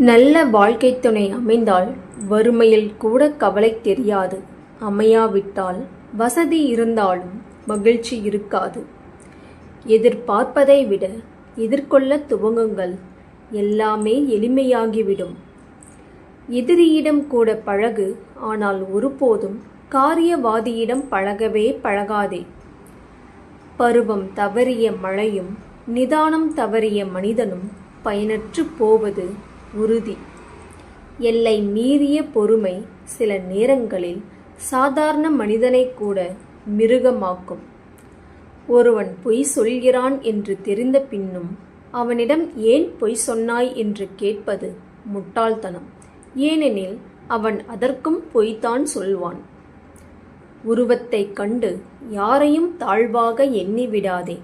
நல்ல வாழ்க்கைத் துணை அமைந்தால் வறுமையில் கூட கவலை தெரியாது. அமையாவிட்டால் வசதி இருந்தாலும் மகிழ்ச்சி இருக்காது. எதிர்பார்ப்பதை விட எதிர்கொள்ள துவங்குங்கள், எல்லாமே எளிமையாகிவிடும். எதிரியிடம் கூட பழகு, ஆனால் ஒருபோதும் காரியவாதியிடம் பழகவே பழகாதே. பருவம் தவறிய மழையும் நிதானம் தவறிய மனிதனும் பயனற்று போவது உறுதி. எல்லை மீறிய பொறுமை சில நேரங்களில் சாதாரண மனிதனை கூட மிருகமாக்கும். ஒருவன் பொய் சொல்கிறான் என்று தெரிந்த பின்னும் அவனிடம் ஏன் பொய் சொன்னாய் என்று கேட்பது முட்டாள்தனம். ஏனெனில் அவன் அதற்கும் பொய்தான் சொல்வான். உருவத்தை கண்டு யாரையும் தாழ்வாக எண்ணிவிடாதே.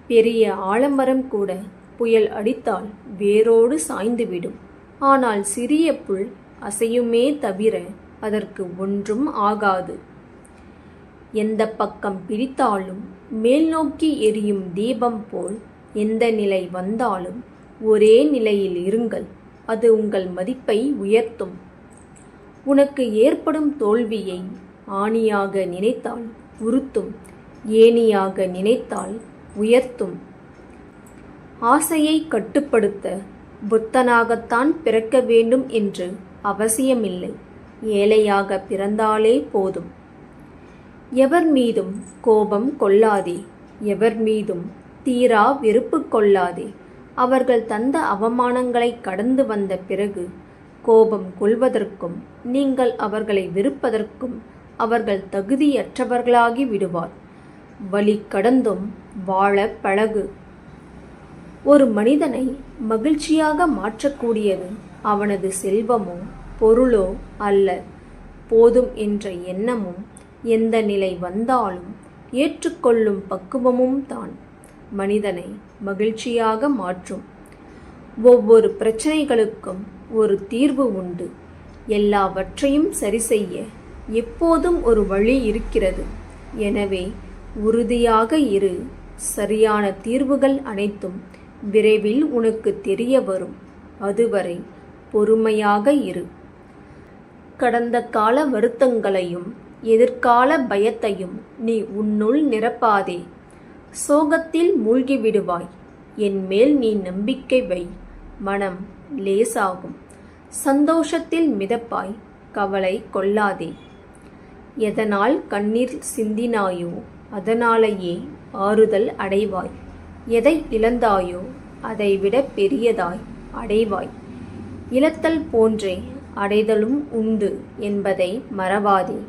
பெரிய ஆலமரம் கூட புயல் அடித்தால் வேரோடு சாய்ந்துவிடும். ஆனால் சிறிய புல் அசையுமே தவிர அதற்கு ஒன்றும் ஆகாது. எந்த பக்கம் பிடித்தாலும் மேல் நோக்கி எரியும் தீபம் போல் எந்த நிலை வந்தாலும் ஒரே நிலையில் இருங்கள். அது உங்கள் மதிப்பை உயர்த்தும். உனக்கு ஏற்படும் தோல்வியை ஆணியாக நினைத்தால் உறுத்தும், ஏணியாக நினைத்தால் உயர்த்தும். ஆசையை கட்டுப்படுத்த புத்தனாகத்தான் பிறக்க வேண்டும் என்று அவசியமில்லை. ஏழையாக பிறந்தாலே போதும். எவர் மீதும் கோபம் கொள்ளாதே. எவர் மீதும் தீரா வெறுப்பு கொள்ளாதே. அவர்கள் தந்த அவமானங்களை கடந்து வந்த பிறகு கோபம் கொள்வதற்கும் நீங்கள் அவர்களை வெறுப்பதற்கும் அவர்கள் தகுதியற்றவர்களாகி விடுவார். வழி கடந்தும் வாழ பழகு. ஒரு மனிதனை மகிழ்ச்சியாக மாற்றக்கூடியது அவனது செல்வமோ பொருளோ அல்ல, போதும் என்ற எண்ணமும் எந்த நிலை வந்தாலும் ஏற்றுக்கொள்ளும் பக்குவமும் தான் மனிதனை மகிழ்ச்சியாக மாற்றும். ஒவ்வொரு பிரச்சனைகளுக்கும் ஒரு தீர்வு உண்டு. எல்லாவற்றையும் சரி செய்ய எப்போதும் ஒரு வழி இருக்கிறது. எனவே உறுதியாக இரு. சரியான தீர்வுகள் அனைத்தும் விரைவில் உனக்கு தெரிய வரும். அதுவரை பொறுமையாக இரு. கடந்த கால வருத்தங்களையும் எதிர்கால பயத்தையும் நீ உன்னுள் நிரப்பாதே. சோகத்தில் மூழ்கிவிடுவாய். என் மேல் நீ நம்பிக்கை வை, மனம் லேசாகும். சந்தோஷத்தில் மிதப்பாய், கவலை கொள்ளாதே. எதனால் கண்ணீர் சிந்தினாயோ அதனாலேயே ஆறுதல் அடைவாய். எதை இழந்தாயோ அதைவிட பெரியதாய் அடைவாய். இழத்தல் போன்றே அடைதலும் உண்டு என்பதை மறவாதே.